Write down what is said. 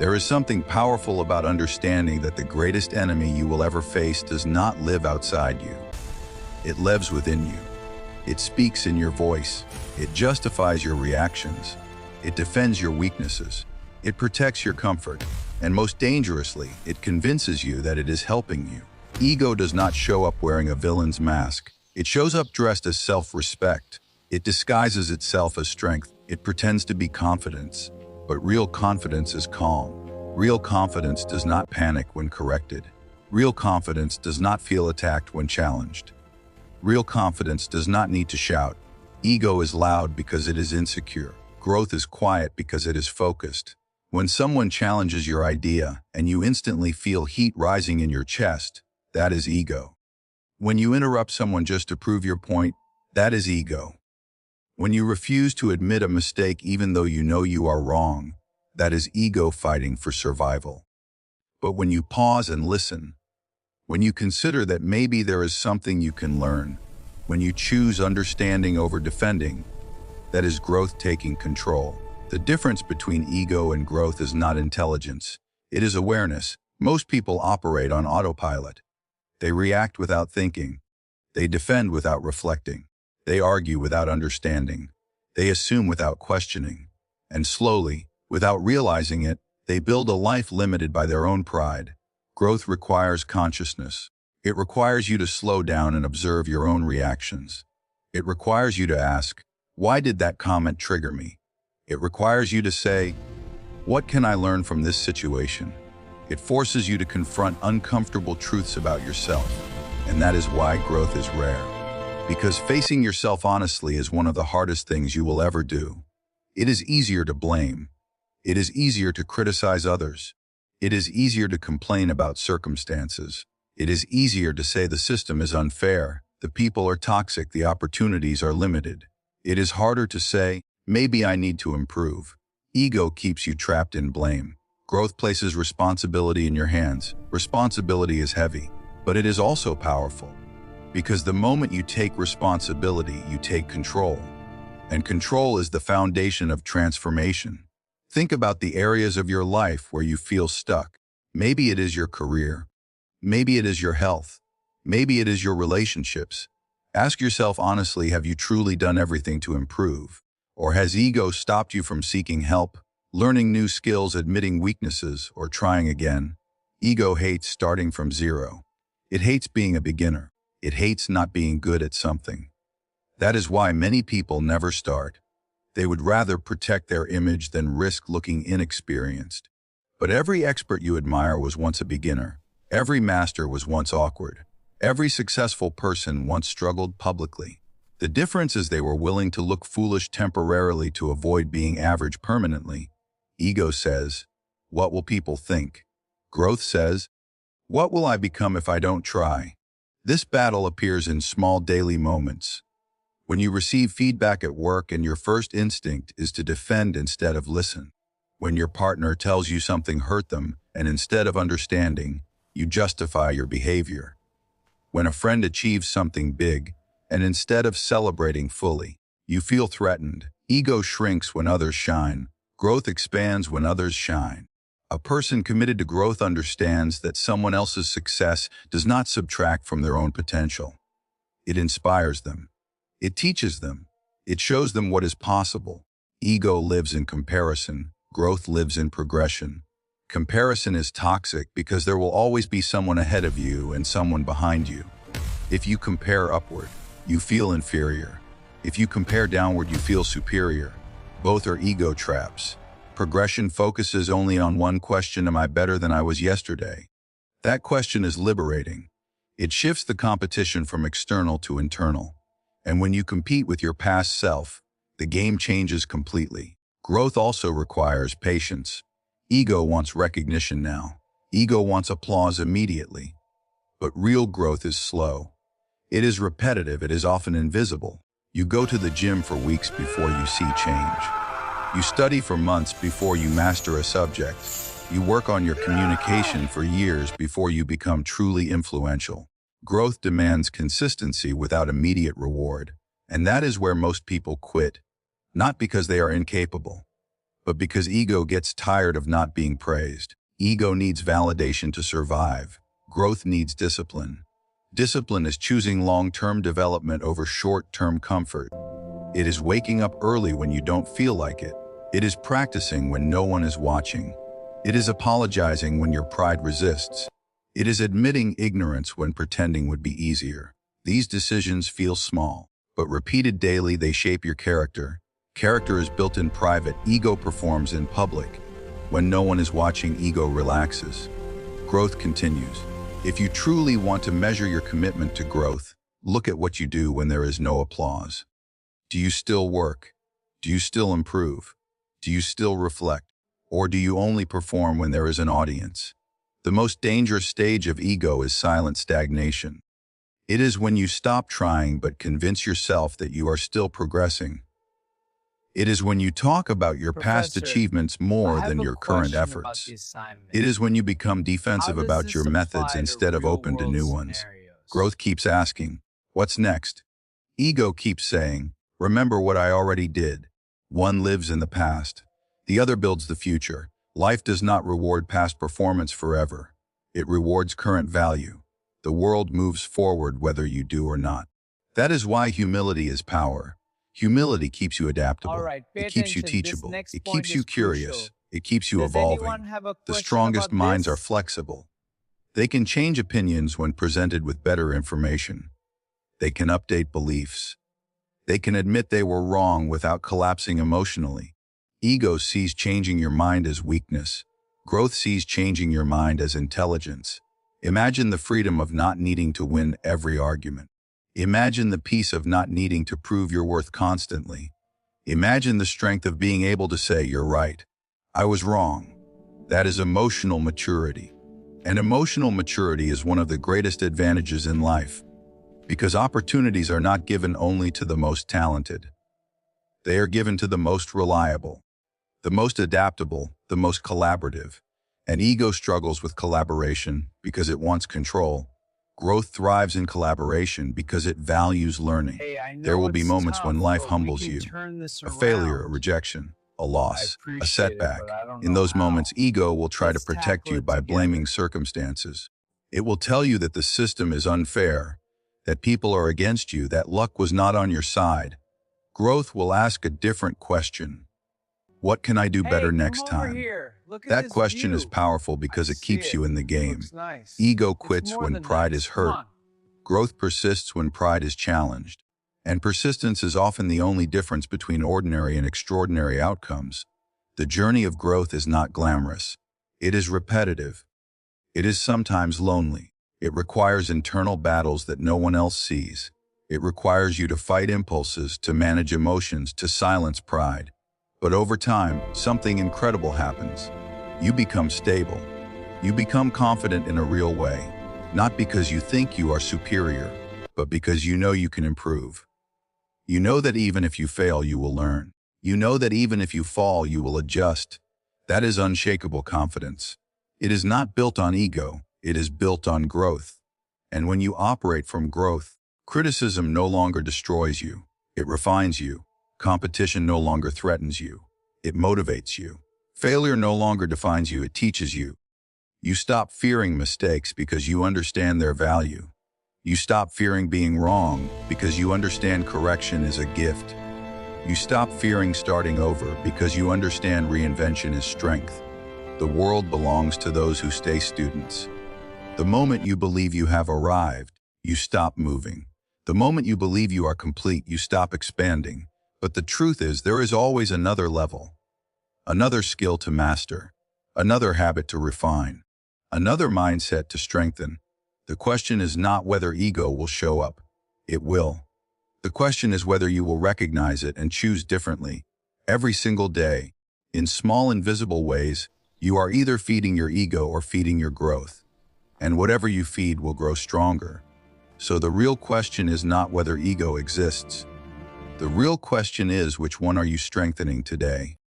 There is something powerful about understanding that the greatest enemy you will ever face does not live outside you. It lives within you. It speaks in your voice. It justifies your reactions. It defends your weaknesses. It protects your comfort. And most dangerously, it convinces you that it is helping you. Ego does not show up wearing a villain's mask. It shows up dressed as self-respect. It disguises itself as strength. It pretends to be confidence. But real confidence is calm. Real confidence does not panic when corrected. Real confidence does not feel attacked when challenged. Real confidence does not need to shout. Ego is loud because it is insecure. Growth is quiet because it is focused. When someone challenges your idea and you instantly feel heat rising in your chest, that is ego. When you interrupt someone just to prove your point, that is ego. When you refuse to admit a mistake even though you know you are wrong, that is ego fighting for survival. But when you pause and listen, when you consider that maybe there is something you can learn, when you choose understanding over defending, that is growth taking control. The difference between ego and growth is not intelligence. It is awareness. Most people operate on autopilot. They react without thinking. They defend without reflecting. They argue without understanding. They assume without questioning. And slowly, without realizing it, they build a life limited by their own pride. Growth requires consciousness. It requires you to slow down and observe your own reactions. It requires you to ask, why did that comment trigger me? It requires you to say, what can I learn from this situation? It forces you to confront uncomfortable truths about yourself. And that is why growth is rare. Because facing yourself honestly is one of the hardest things you will ever do. It is easier to blame. It is easier to criticize others. It is easier to complain about circumstances. It is easier to say the system is unfair, the people are toxic, the opportunities are limited. It is harder to say, maybe I need to improve. Ego keeps you trapped in blame. Growth places responsibility in your hands. Responsibility is heavy, but it is also powerful. Because the moment you take responsibility, you take control. And control is the foundation of transformation. Think about the areas of your life where you feel stuck. Maybe it is your career. Maybe it is your health. Maybe it is your relationships. Ask yourself honestly, have you truly done everything to improve? Or has ego stopped you from seeking help, learning new skills, admitting weaknesses, or trying again? Ego hates starting from zero. It hates being a beginner. It hates not being good at something. That is why many people never start. They would rather protect their image than risk looking inexperienced. But every expert you admire was once a beginner. Every master was once awkward. Every successful person once struggled publicly. The difference is they were willing to look foolish temporarily to avoid being average permanently. Ego says, what will people think? Growth says, what will I become if I don't try? This battle appears in small daily moments. When you receive feedback at work and your first instinct is to defend instead of listen. When your partner tells you something hurt them and instead of understanding, you justify your behavior. When a friend achieves something big and instead of celebrating fully, you feel threatened. Ego shrinks when others shine. Growth expands when others shine. A person committed to growth understands that someone else's success does not subtract from their own potential. It inspires them. It teaches them. It shows them what is possible. Ego lives in comparison. Growth lives in progression. Comparison is toxic because there will always be someone ahead of you and someone behind you. If you compare upward, you feel inferior. If you compare downward, you feel superior. Both are ego traps. Progression focuses only on one question: am I better than I was yesterday? That question is liberating. It shifts the competition from external to internal. And when you compete with your past self, the game changes completely. Growth also requires patience. Ego wants recognition now. Ego wants applause immediately. But real growth is slow. It is repetitive. It is often invisible. You go to the gym for weeks before you see change. You study for months before you master a subject. You work on your communication for years before you become truly influential. Growth demands consistency without immediate reward, and that is where most people quit, not because they are incapable, but because ego gets tired of not being praised. Ego needs validation to survive. Growth needs discipline. Discipline is choosing long-term development over short-term comfort. It is waking up early when you don't feel like it. It is practicing when no one is watching. It is apologizing when your pride resists. It is admitting ignorance when pretending would be easier. These decisions feel small, but repeated daily they shape your character. Character is built in private, ego performs in public. When no one is watching, ego relaxes. Growth continues. If you truly want to measure your commitment to growth, look at what you do when there is no applause. Do you still work? Do you still improve? Do you still reflect? Or do you only perform when there is an audience? The most dangerous stage of ego is silent stagnation. It is when you stop trying but convince yourself that you are still progressing. It is when you talk about your past Professor, achievements I more have than a your current question about efforts. the assignment. It is when you become defensive How does about this your methods apply to instead of open to real-world new ones. scenarios? Growth keeps asking, what's next? Ego keeps saying, remember what I already did. One lives in the past. The other builds the future. Life does not reward past performance forever. It rewards current value. The world moves forward whether you do or not. That is why humility is power. Humility keeps you adaptable. All right, pay It keeps you attention. This teachable. next It point keeps you is curious. crucial. It keeps you Does anyone evolving. have a The question strongest about minds are this? flexible. They can change opinions when presented with better information. They can update beliefs. They can admit they were wrong without collapsing emotionally. Ego sees changing your mind as weakness. Growth sees changing your mind as intelligence. Imagine the freedom of not needing to win every argument. Imagine the peace of not needing to prove your worth constantly. Imagine the strength of being able to say, you're right. I was wrong. That is emotional maturity. And emotional maturity is one of the greatest advantages in life, because opportunities are not given only to the most talented. They are given to the most reliable, the most adaptable, the most collaborative. And ego struggles with collaboration because it wants control. Growth thrives in collaboration because it values learning. Hey, I There know will be it's moments when tough, life but we humbles can you. turn this A failure, a around. rejection, a I loss, a appreciate it, setback. but I don't In know those how. moments, ego will try to Let's protect tackle you it by blaming together. circumstances. It will tell you that the system is unfair, that people are against you, that luck was not on your side. Growth will ask a different question. What can I do better Hey, come next over time? here. Look at That this question is view. powerful I because it see keeps you it. in the It game. looks nice. Ego It's quits more when than pride nice. is Come hurt. on. Growth persists when pride is challenged. And persistence is often the only difference between ordinary and extraordinary outcomes. The journey of growth is not glamorous. It is repetitive. It is sometimes lonely. It requires internal battles that no one else sees. It requires you to fight impulses, to manage emotions, to silence pride. But over time, something incredible happens. You become stable. You become confident in a real way, not because you think you are superior, but because you know you can improve. You know that even if you fail, you will learn. You know that even if you fall, you will adjust. That is unshakable confidence. It is not built on ego, it is built on growth. And when you operate from growth, criticism no longer destroys you, it refines you. Competition no longer threatens you, it motivates you. Failure no longer defines you, it teaches you. You stop fearing mistakes because you understand their value. You stop fearing being wrong because you understand correction is a gift. You stop fearing starting over because you understand reinvention is strength. The world belongs to those who stay students. The moment you believe you have arrived, you stop moving. The moment you believe you are complete, you stop expanding. But the truth is, there is always another level, another skill to master, another habit to refine, another mindset to strengthen. The question is not whether ego will show up. It will. The question is whether you will recognize it and choose differently. Every single day, in small invisible ways, you are either feeding your ego or feeding your growth. And whatever you feed will grow stronger. So the real question is not whether ego exists. The real question is, which one are you strengthening today?